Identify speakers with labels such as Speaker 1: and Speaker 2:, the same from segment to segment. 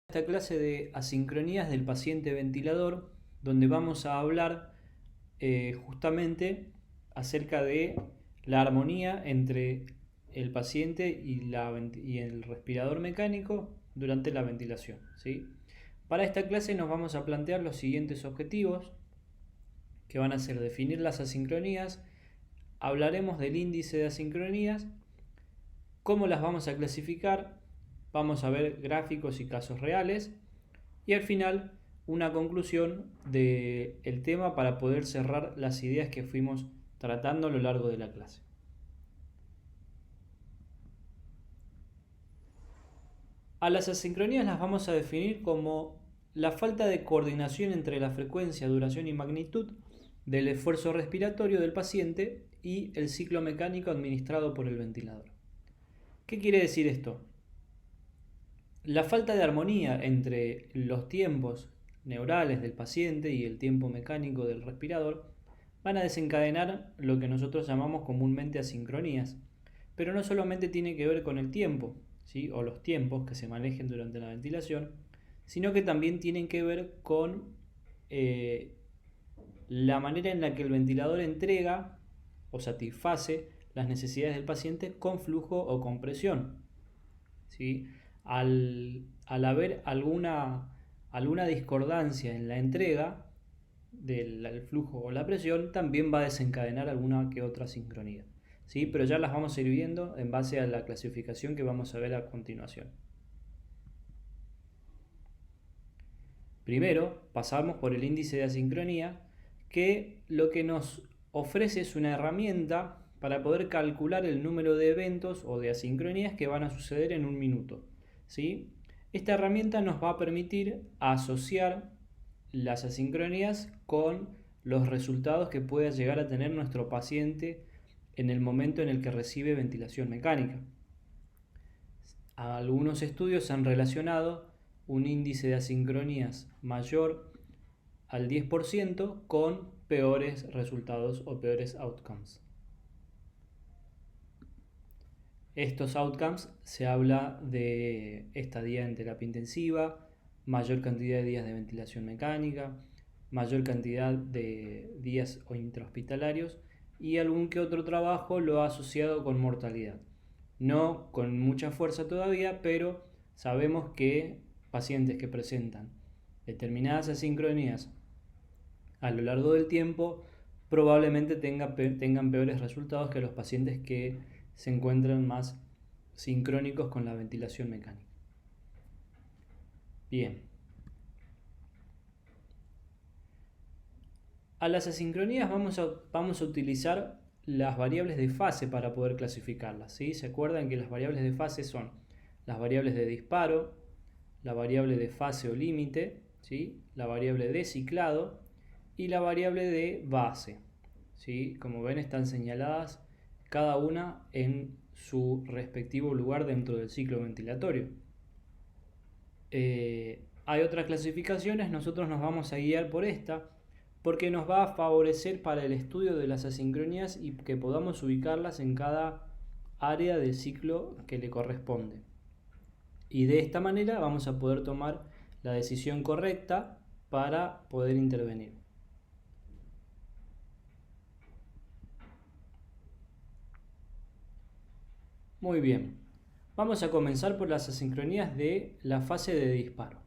Speaker 1: Esta clase de asincronías del paciente ventilador, donde vamos a hablar justamente acerca de la armonía entre el paciente y el respirador mecánico durante la ventilación, ¿sí? Para esta clase nos vamos a plantear los siguientes objetivos, que van a ser definir las asincronías, hablaremos del índice de asincronías, cómo las vamos a clasificar, vamos a ver gráficos y casos reales y al final una conclusión del tema para poder cerrar las ideas que fuimos tratando a lo largo de la clase. A las asincronías las vamos a definir como la falta de coordinación entre la frecuencia, duración y magnitud del esfuerzo respiratorio del paciente y el ciclo mecánico administrado por el ventilador. ¿Qué quiere decir esto? La falta de armonía entre los tiempos neurales del paciente y el tiempo mecánico del respirador van a desencadenar lo que nosotros llamamos comúnmente asincronías. Pero no solamente tiene que ver con el tiempo, ¿sí? O los tiempos que se manejen durante la ventilación, sino que también tienen que ver con la manera en la que el ventilador entrega o satisface las necesidades del paciente con flujo o con presión, ¿sí? Al haber alguna discordancia en la entrega del flujo o la presión, también va a desencadenar alguna que otra sincronía, ¿sí? Pero ya las vamos a ir viendo en base a la clasificación que vamos a ver a continuación. Primero pasamos por el índice de asincronía, que lo que nos ofrece es una herramienta para poder calcular el número de eventos o de asincronías que van a suceder en un minuto, ¿sí? Esta herramienta nos va a permitir asociar las asincronías con los resultados que pueda llegar a tener nuestro paciente en el momento en el que recibe ventilación mecánica. Algunos estudios han relacionado un índice de asincronías mayor al 10% con peores resultados o peores outcomes. Estos outcomes se habla de estadía en terapia intensiva, mayor cantidad de días de ventilación mecánica, mayor cantidad de días intrahospitalarios y algún que otro trabajo lo ha asociado con mortalidad. No con mucha fuerza todavía, pero sabemos que pacientes que presentan determinadas asincronías a lo largo del tiempo probablemente tengan peores resultados que los pacientes que se encuentran más sincrónicos con la ventilación mecánica. Bien. A las asincronías vamos a utilizar las variables de fase para poder clasificarlas, ¿sí? ¿Se acuerdan que las variables de fase son las variables de disparo, la variable de fase o límite, ¿sí? La variable de ciclado y la variable de base, ¿sí? Como ven, están señaladas cada una en su respectivo lugar dentro del ciclo ventilatorio. Hay otras clasificaciones, nosotros nos vamos a guiar por esta porque nos va a favorecer para el estudio de las asincronías y que podamos ubicarlas en cada área del ciclo que le corresponde. Y de esta manera vamos a poder tomar la decisión correcta para poder intervenir. Muy bien, vamos a comenzar por las asincronías de la fase de disparo.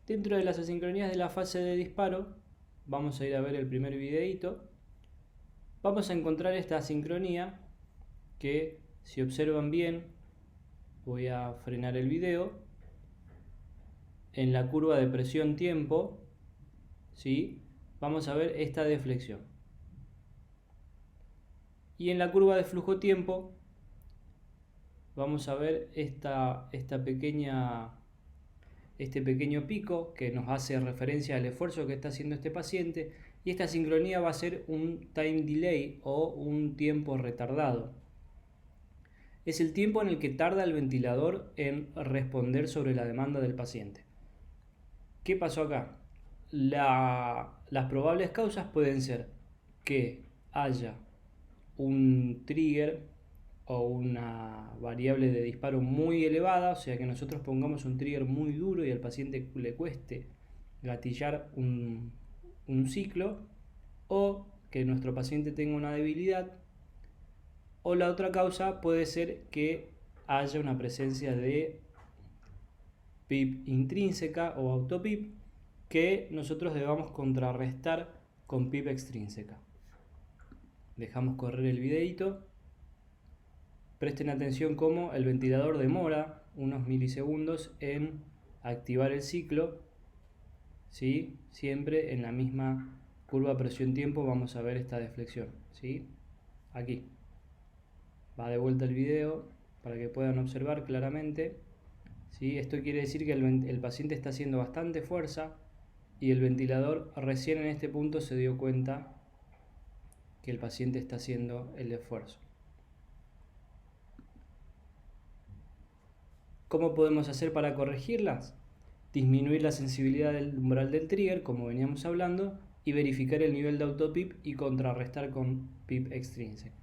Speaker 1: Dentro de las asincronías de la fase de disparo, vamos a ir a ver el primer videito. Vamos a encontrar esta asincronía que, si observan bien, voy a frenar el video. En la curva de presión-tiempo, ¿sí? Vamos a ver esta deflexión. Y en la curva de flujo-tiempo vamos a ver este pequeño pico que nos hace referencia al esfuerzo que está haciendo este paciente, y esta sincronía va a ser un time delay o un tiempo retardado. Es el tiempo en el que tarda el ventilador en responder sobre la demanda del paciente. ¿Qué pasó acá? Las probables causas pueden ser que haya un trigger o una variable de disparo muy elevada, o sea que nosotros pongamos un trigger muy duro y al paciente le cueste gatillar un ciclo, o que nuestro paciente tenga una debilidad, o la otra causa puede ser que haya una presencia de PIP intrínseca o autopip que nosotros debamos contrarrestar con PIP extrínseca. Dejamos correr el videito. Presten atención cómo el ventilador demora unos milisegundos en activar el ciclo, ¿sí? Siempre en la misma curva presión-tiempo vamos a ver esta deflexión, ¿sí? Aquí. Va de vuelta el video para que puedan observar claramente, ¿sí? Esto quiere decir que el paciente está haciendo bastante fuerza y el ventilador recién en este punto se dio cuenta que el paciente está haciendo el esfuerzo. ¿Cómo podemos hacer para corregirlas? Disminuir la sensibilidad del umbral del trigger, como veníamos hablando, y verificar el nivel de autopip y contrarrestar con PIP extrínseco,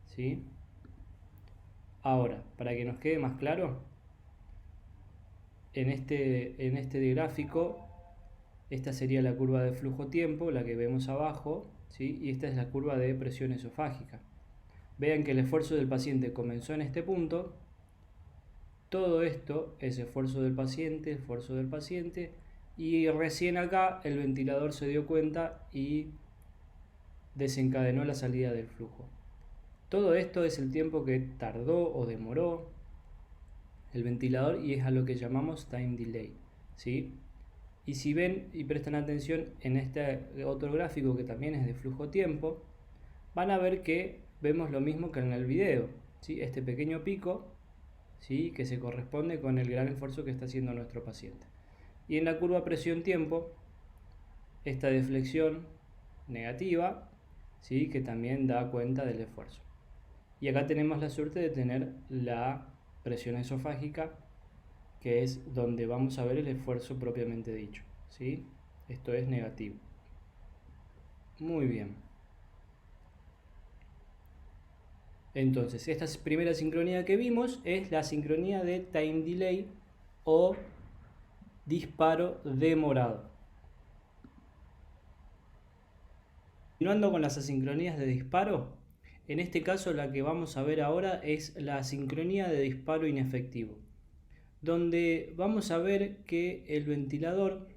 Speaker 1: ¿sí? Ahora, para que nos quede más claro, en este gráfico, esta sería la curva de flujo-tiempo, la que vemos abajo, ¿sí? Y esta es la curva de presión esofágica. Vean que el esfuerzo del paciente comenzó en este punto. Todo esto es esfuerzo del paciente, y recién acá el ventilador se dio cuenta y desencadenó la salida del flujo. Todo esto es el tiempo que tardó o demoró el ventilador y es a lo que llamamos time delay, ¿sí? Y si ven y prestan atención en este otro gráfico que también es de flujo-tiempo, van a ver que vemos lo mismo que en el video, ¿sí? Este pequeño pico, ¿sí? Que se corresponde con el gran esfuerzo que está haciendo nuestro paciente. Y en la curva presión-tiempo, esta deflexión negativa, ¿sí? Que también da cuenta del esfuerzo. Y acá tenemos la suerte de tener la presión esofágica, que es donde vamos a ver el esfuerzo propiamente dicho, ¿sí? Esto es negativo. Muy bien. Entonces, esta primera sincronía que vimos es la sincronía de time delay o disparo demorado. Continuando con las asincronías de disparo, en este caso la que vamos a ver ahora es la asincronía de disparo inefectivo, donde vamos a ver que el ventilador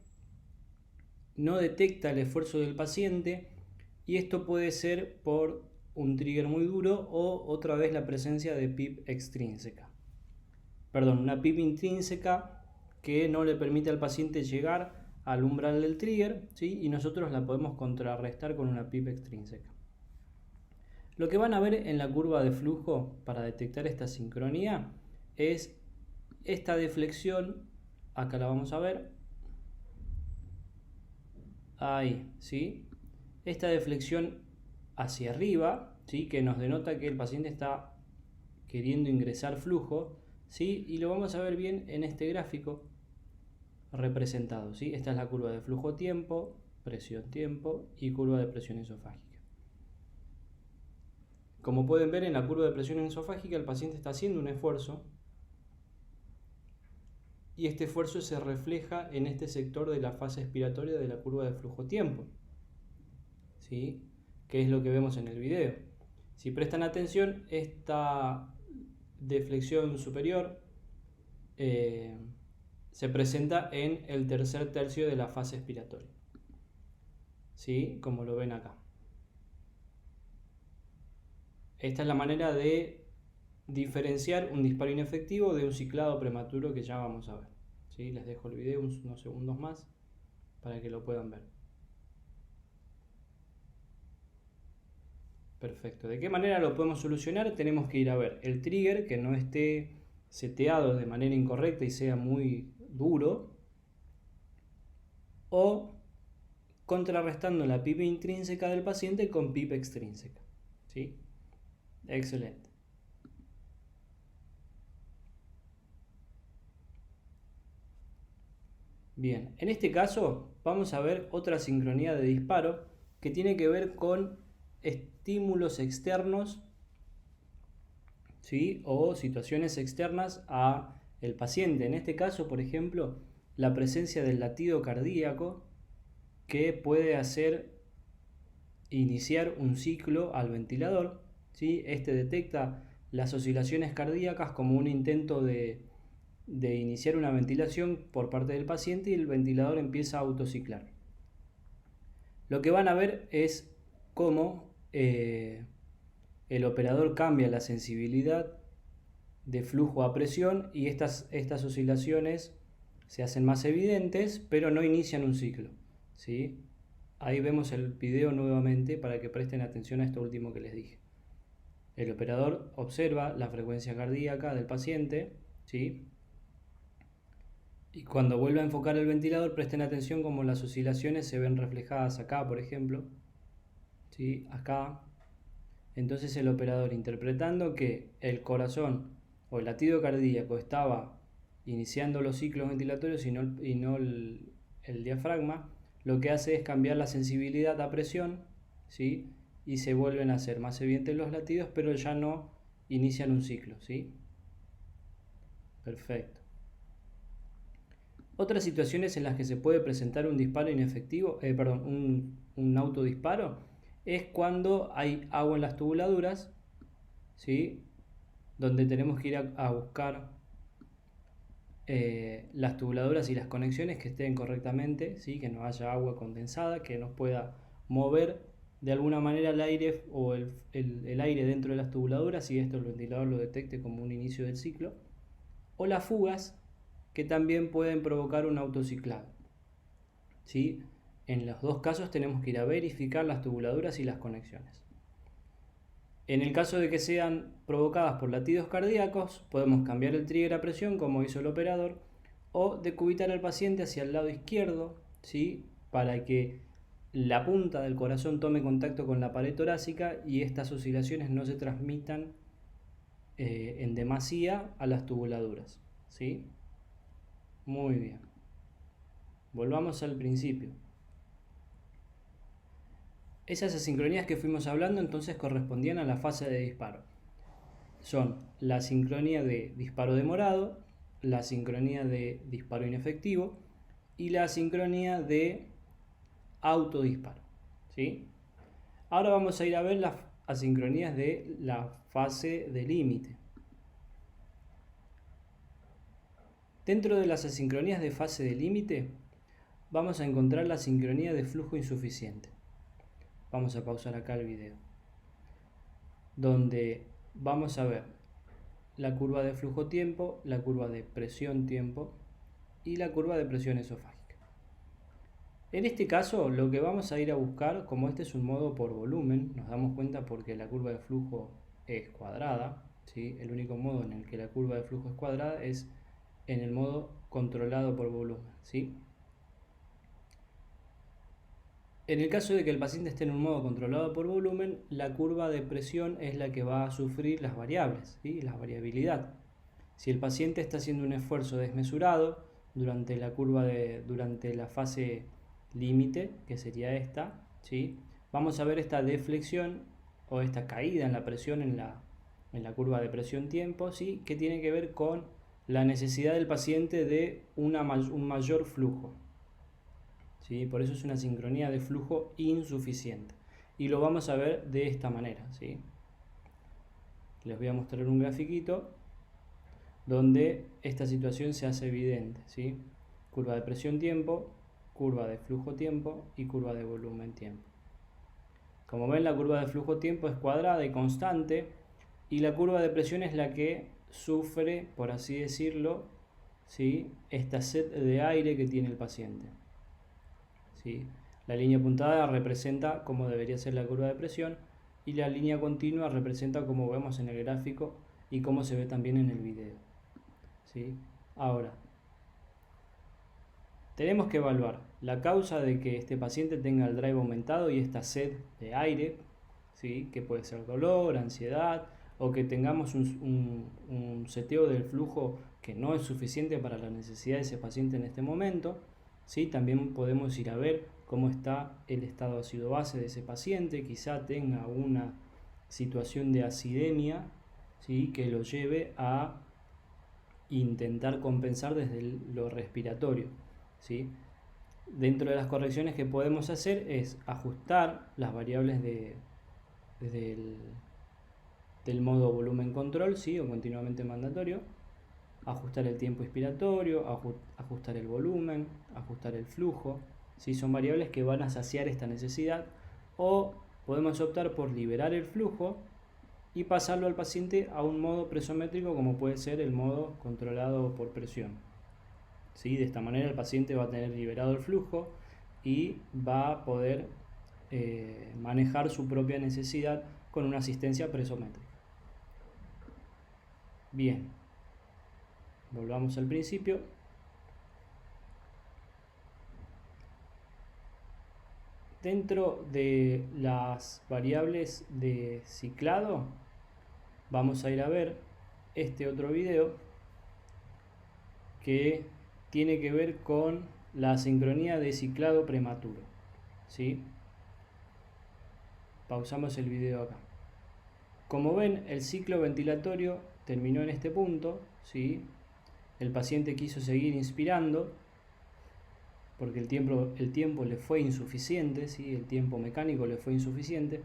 Speaker 1: no detecta el esfuerzo del paciente y esto puede ser por un trigger muy duro o otra vez la presencia de PIP extrínseca. Perdón, una PIP intrínseca que no le permite al paciente llegar al umbral del trigger, ¿sí? Y nosotros la podemos contrarrestar con una PIP extrínseca. Lo que van a ver en la curva de flujo para detectar esta sincronía es esta deflexión, acá la vamos a ver, ahí, ¿sí? Esta deflexión hacia arriba, ¿sí? Que nos denota que el paciente está queriendo ingresar flujo, ¿sí? Y lo vamos a ver bien en este gráfico representado, ¿sí? Esta es la curva de flujo-tiempo, presión-tiempo y curva de presión esofágica. Como pueden ver en la curva de presión esofágica, el paciente está haciendo un esfuerzo y este esfuerzo se refleja en este sector de la fase expiratoria de la curva de flujo-tiempo, ¿sí? Que es lo que vemos en el video. Si prestan atención, esta deflexión superior se presenta en el tercer tercio de la fase expiratoria, ¿sí? Como lo ven acá. Esta es la manera de diferenciar un disparo inefectivo de un ciclado prematuro que ya vamos a ver, ¿sí? Les dejo el video unos segundos más para que lo puedan ver. Perfecto. ¿De qué manera lo podemos solucionar? Tenemos que ir a ver el trigger que no esté seteado de manera incorrecta y sea muy duro, o contrarrestando la PIP intrínseca del paciente con PIP extrínseca, ¿sí? Excelente. Bien, en este caso vamos a ver otra sincronía de disparo que tiene que ver con estímulos externos ¿sí? O situaciones externas a el paciente. En este caso, por ejemplo, la presencia del latido cardíaco que puede hacer iniciar un ciclo al ventilador, ¿sí? Este detecta las oscilaciones cardíacas como un intento de iniciar una ventilación por parte del paciente y el ventilador empieza a autociclar. Lo que van a ver es cómo el operador cambia la sensibilidad de flujo a presión y estas oscilaciones se hacen más evidentes, pero no inician un ciclo, ¿sí? Ahí vemos el video nuevamente para que presten atención a esto último que les dije. El operador observa la frecuencia cardíaca del paciente, ¿sí? Y cuando vuelve a enfocar el ventilador, presten atención como las oscilaciones se ven reflejadas acá, por ejemplo, ¿sí? Acá. Entonces el operador, interpretando que el corazón o el latido cardíaco estaba iniciando los ciclos ventilatorios y no el diafragma, lo que hace es cambiar la sensibilidad a presión, ¿sí? Y se vuelven a hacer más evidentes los latidos, pero ya no inician un ciclo, ¿sí? Perfecto. Otras situaciones en las que se puede presentar un disparo inefectivo, un autodisparo, es cuando hay agua en las tubuladuras, ¿sí? Donde tenemos que ir a buscar las tubuladuras y las conexiones que estén correctamente, ¿sí? Que no haya agua condensada, que nos pueda mover de alguna manera el aire o el aire dentro de las tubuladuras y esto el ventilador lo detecte como un inicio del ciclo, o las fugas que también pueden provocar un autociclado, ¿sí? En los dos casos tenemos que ir a verificar las tubuladuras y las conexiones. En el caso de que sean provocadas por latidos cardíacos, podemos cambiar el trigger a presión como hizo el operador o decubitar al paciente hacia el lado izquierdo, ¿sí? Para que la punta del corazón tome contacto con la pared torácica y estas oscilaciones no se transmitan en demasía a las tubuladuras, ¿sí? Muy bien. Volvamos al principio. Esas asincronías que fuimos hablando entonces correspondían a la fase de disparo. Son la sincronía de disparo demorado, la sincronía de disparo inefectivo y la sincronía de autodisparo, ¿sí? Ahora vamos a ir a ver las asincronías de la fase de límite. Dentro de las asincronías de fase de límite vamos a encontrar la sincronía de flujo insuficiente. Vamos a pausar acá el video, donde vamos a ver la curva de flujo-tiempo, la curva de presión-tiempo y la curva de presión esofágica. En este caso, lo que vamos a ir a buscar, como este es un modo por volumen, nos damos cuenta porque la curva de flujo es cuadrada, ¿sí? El único modo en el que la curva de flujo es cuadrada es en el modo controlado por volumen, ¿sí? En el caso de que el paciente esté en un modo controlado por volumen, la curva de presión es la que va a sufrir las variables, ¿sí? La variabilidad. Si el paciente está haciendo un esfuerzo desmesurado durante la fase límite, que sería esta, ¿sí? Vamos a ver esta deflexión o esta caída en la presión en la curva de presión-tiempo, ¿sí? Que tiene que ver con la necesidad del paciente de un mayor flujo. ¿Sí? Por eso es una sincronía de flujo insuficiente. Y lo vamos a ver de esta manera, ¿sí? Les voy a mostrar un grafiquito donde esta situación se hace evidente, ¿sí? Curva de presión-tiempo, curva de flujo-tiempo y curva de volumen-tiempo. Como ven, la curva de flujo-tiempo es cuadrada y constante y la curva de presión es la que sufre, por así decirlo, ¿sí? Esta sed de aire que tiene el paciente. ¿Sí? La línea apuntada representa cómo debería ser la curva de presión y la línea continua representa como vemos en el gráfico y cómo se ve también en el video, ¿sí? Ahora, tenemos que evaluar la causa de que este paciente tenga el drive aumentado y esta sed de aire, ¿sí? Que puede ser dolor, ansiedad o que tengamos un seteo del flujo que no es suficiente para la necesidad de ese paciente en este momento. ¿Sí? También podemos ir a ver cómo está el estado ácido-base de ese paciente, quizá tenga una situación de acidemia, ¿sí? Que lo lleve a intentar compensar desde lo respiratorio, ¿sí? Dentro de las correcciones que podemos hacer es ajustar las variables del modo volumen control, ¿sí? O continuamente mandatorio, ajustar el tiempo expiratorio, ajustar el volumen, ajustar el flujo, ¿sí? Son variables que van a saciar esta necesidad, o podemos optar por liberar el flujo y pasarlo al paciente a un modo presométrico, como puede ser el modo controlado por presión, ¿sí? De esta manera el paciente va a tener liberado el flujo y va a poder manejar su propia necesidad con una asistencia presométrica. Bien, volvamos al principio. Dentro de las variables de ciclado vamos a ir a ver este otro video que tiene que ver con la sincronía de ciclado prematuro, ¿sí? Pausamos el video acá. Como ven, el ciclo ventilatorio terminó en este punto, ¿sí? El paciente quiso seguir inspirando porque el tiempo le fue insuficiente, ¿sí? El tiempo mecánico le fue insuficiente.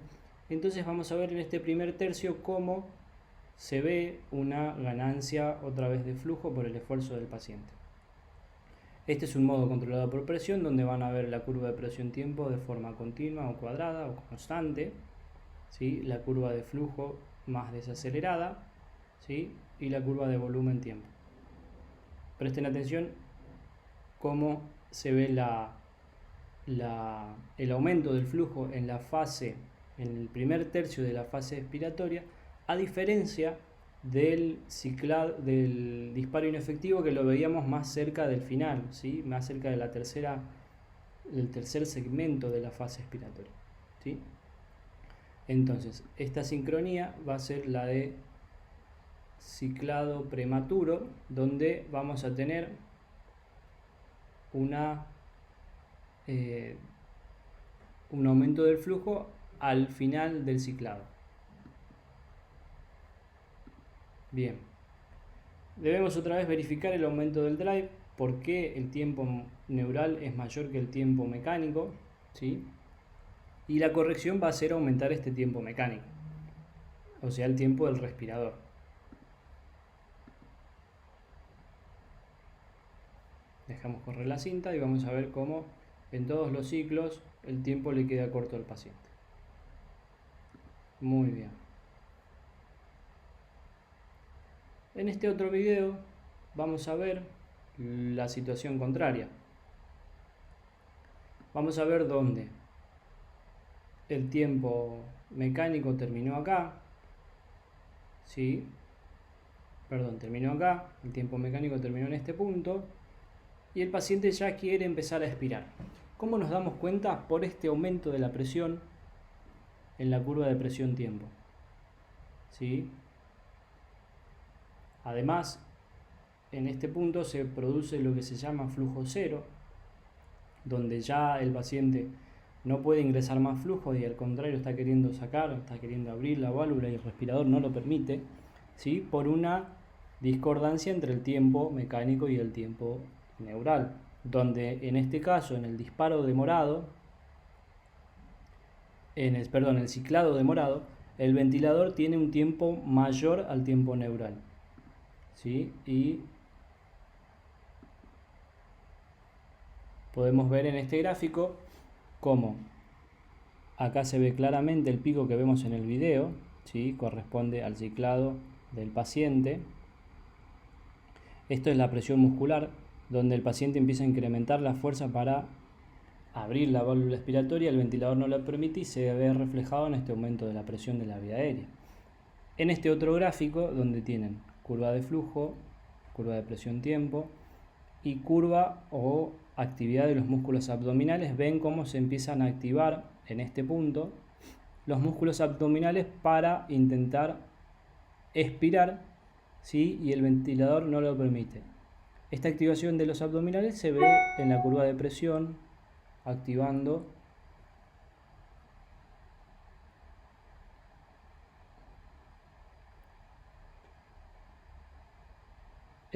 Speaker 1: Entonces vamos a ver en este primer tercio cómo se ve una ganancia otra vez de flujo por el esfuerzo del paciente. Este es un modo controlado por presión, donde van a ver la curva de presión-tiempo de forma continua o cuadrada o constante, ¿sí? La curva de flujo más desacelerada, ¿sí? Y la curva de volumen-tiempo. Presten atención cómo se ve el aumento del flujo en el primer tercio de la fase expiratoria, a diferencia del disparo inefectivo, que lo veíamos más cerca del final, ¿sí? Más cerca de del tercer segmento de la fase expiratoria, ¿sí? Entonces, esta sincronía va a ser la de ciclado prematuro, donde vamos a tener un aumento del flujo al final del ciclado. Bien, debemos otra vez verificar el aumento del drive, porque el tiempo neural es mayor que el tiempo mecánico, ¿sí? Y la corrección va a ser aumentar este tiempo mecánico, o sea, el tiempo del respirador. Dejamos correr la cinta y vamos a ver cómo en todos los ciclos el tiempo le queda corto al paciente. Muy bien. En este otro video vamos a ver la situación contraria. Vamos a ver dónde el tiempo mecánico terminó acá, ¿sí? Perdón, terminó acá, el tiempo mecánico terminó en este punto y el paciente ya quiere empezar a expirar. ¿Cómo nos damos cuenta? Por este aumento de la presión en la curva de presión-tiempo, ¿sí? Además, en este punto se produce lo que se llama flujo cero, donde ya el paciente no puede ingresar más flujo y al contrario está queriendo sacar, está queriendo abrir la válvula y el respirador no lo permite, ¿sí? Por una discordancia entre el tiempo mecánico y el tiempo neural, donde en este caso, en el disparo demorado, el ciclado demorado, el ventilador tiene un tiempo mayor al tiempo neural, ¿sí? Y podemos ver en este gráfico cómo acá se ve claramente el pico que vemos en el video, ¿sí? Corresponde al ciclado del paciente. Esto es la presión muscular, donde el paciente empieza a incrementar la fuerza para abrir la válvula expiratoria, el ventilador no lo permite y se ve reflejado en este aumento de la presión de la vía aérea. En este otro gráfico, donde tienen curva de flujo, curva de presión-tiempo y curva o actividad de los músculos abdominales, ven cómo se empiezan a activar en este punto los músculos abdominales para intentar expirar, ¿sí? Y el ventilador no lo permite. Esta activación de los abdominales se ve en la curva de presión, activando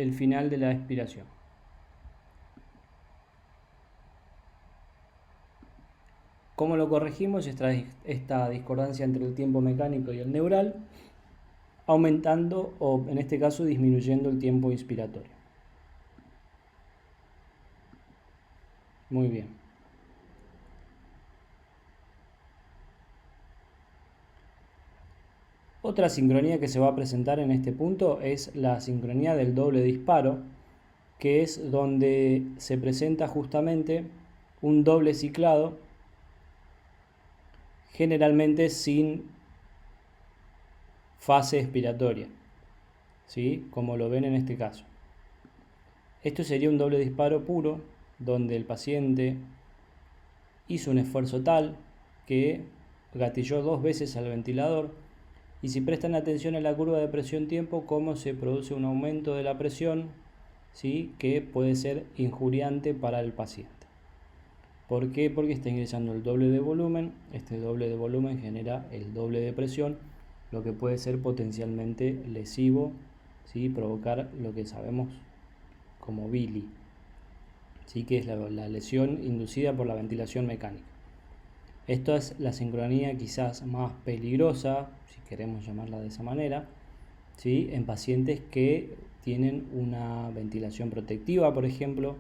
Speaker 1: el final de la expiración. ¿Cómo lo corregimos esta discordancia entre el tiempo mecánico y el neural? Aumentando o en este caso disminuyendo el tiempo inspiratorio. Muy bien. Otra sincronía que se va a presentar en este punto es la sincronía del doble disparo, que es donde se presenta justamente un doble ciclado, generalmente sin fase expiratoria, ¿sí? Como lo ven en este caso. Esto sería un doble disparo puro, donde el paciente hizo un esfuerzo tal que gatilló 2 veces al ventilador, y si prestan atención a la curva de presión-tiempo, cómo se produce un aumento de la presión, ¿sí? Que puede ser injuriante para el paciente. ¿Por qué? Porque está ingresando el doble de volumen. Este doble de volumen genera el doble de presión, lo que puede ser potencialmente lesivo, ¿sí? Provocar lo que sabemos como BILI, ¿sí? Que es la lesión inducida por la ventilación mecánica. Esto es la sincronía quizás más peligrosa, si queremos llamarla de esa manera, ¿sí? En pacientes que tienen una ventilación protectiva, por ejemplo.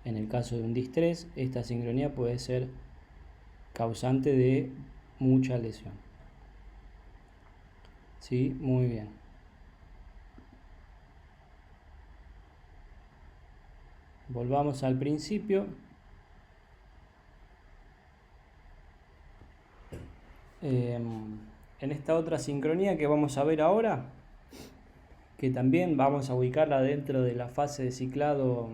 Speaker 1: En el caso de un distrés, esta sincronía puede ser causante de mucha lesión. ¿Sí? Muy bien. Volvamos al principio. En esta otra sincronía que vamos a ver ahora, que también vamos a ubicarla dentro de la fase de ciclado,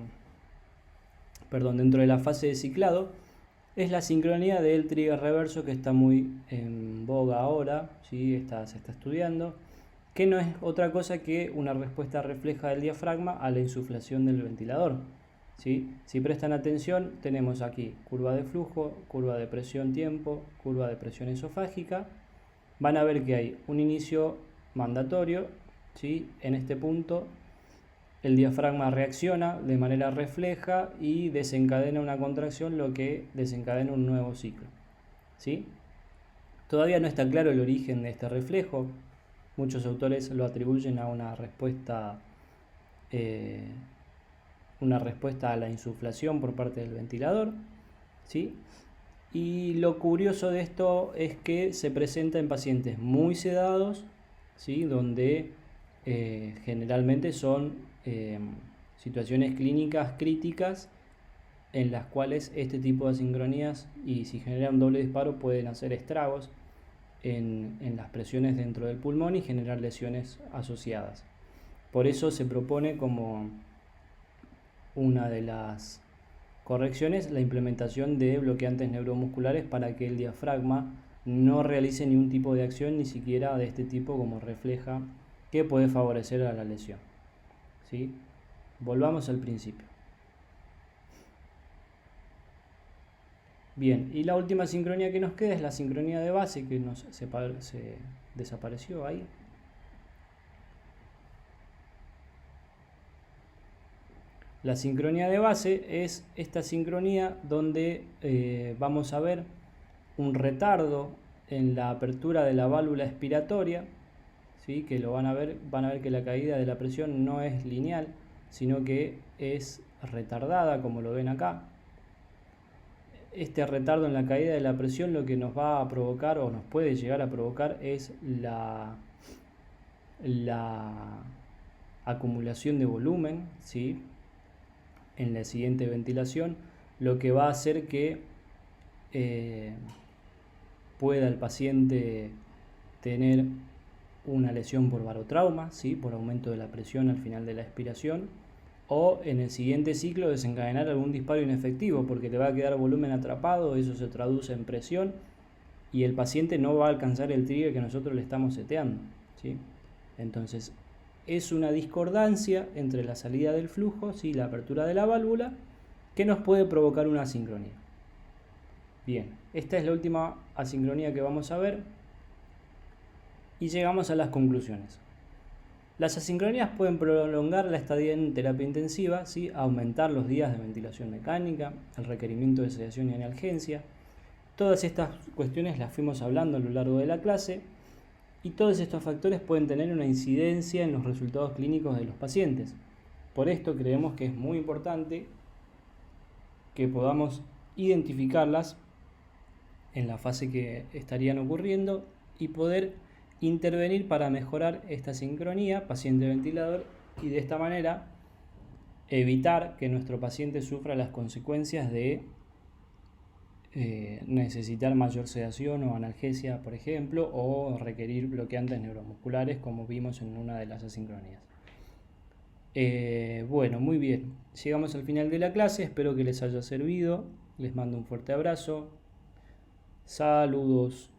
Speaker 1: es la sincronía del trigger reverso, que está muy en boga ahora, ¿sí? Se está estudiando, que no es otra cosa que una respuesta refleja del diafragma a la insuflación del ventilador, ¿sí? Si prestan atención, tenemos aquí curva de flujo, curva de presión-tiempo, curva de presión esofágica. Van a ver que hay un inicio mandatorio, ¿sí? En este punto el diafragma reacciona de manera refleja y desencadena una contracción, lo que desencadena un nuevo ciclo, ¿sí? Todavía no está claro el origen de este reflejo. Muchos autores lo atribuyen a una respuesta a la insuflación por parte del ventilador, ¿sí? Y lo curioso de esto es que se presenta en pacientes muy sedados, ¿sí? Donde generalmente son situaciones clínicas críticas en las cuales este tipo de asincronías, y si generan doble disparo, pueden hacer estragos en las presiones dentro del pulmón y generar lesiones asociadas. Por eso se propone como una de las correcciones la implementación de bloqueantes neuromusculares para que el diafragma no realice ningún tipo de acción, ni siquiera de este tipo como refleja, que puede favorecer a la lesión, ¿sí? Volvamos al principio. Bien, y la última sincronía que nos queda es la sincronía de base, que se desapareció ahí. La sincronía de base es esta sincronía donde vamos a ver un retardo en la apertura de la válvula expiratoria, ¿sí? Que lo van a ver que la caída de la presión no es lineal, sino que es retardada, como lo ven acá. Este retardo en la caída de la presión lo que nos va a provocar, o nos puede llegar a provocar, es la acumulación de volumen, ¿sí? En la siguiente ventilación, lo que va a hacer que pueda el paciente tener una lesión por barotrauma, ¿sí? Por aumento de la presión al final de la expiración, o en el siguiente ciclo desencadenar algún disparo inefectivo, porque le va a quedar volumen atrapado, eso se traduce en presión y el paciente no va a alcanzar el trigger que nosotros le estamos seteando, ¿sí? Entonces es una discordancia entre la salida del flujo, ¿sí? La apertura de la válvula, que nos puede provocar una asincronía. Bien, esta es la última asincronía que vamos a ver y llegamos a las conclusiones. Las asincronías pueden prolongar la estadía en terapia intensiva, ¿sí? Aumentar los días de ventilación mecánica, el requerimiento de sedación y analgesia. Todas estas cuestiones las fuimos hablando a lo largo de la clase y todos estos factores pueden tener una incidencia en los resultados clínicos de los pacientes. Por esto creemos que es muy importante que podamos identificarlas en la fase que estarían ocurriendo y poder intervenir para mejorar esta sincronía paciente-ventilador y de esta manera evitar que nuestro paciente sufra las consecuencias de necesitar mayor sedación o analgesia, por ejemplo, o requerir bloqueantes neuromusculares, como vimos en una de las asincronías. Bueno, muy bien. Llegamos al final de la clase, espero que les haya servido. Les mando un fuerte abrazo. Saludos.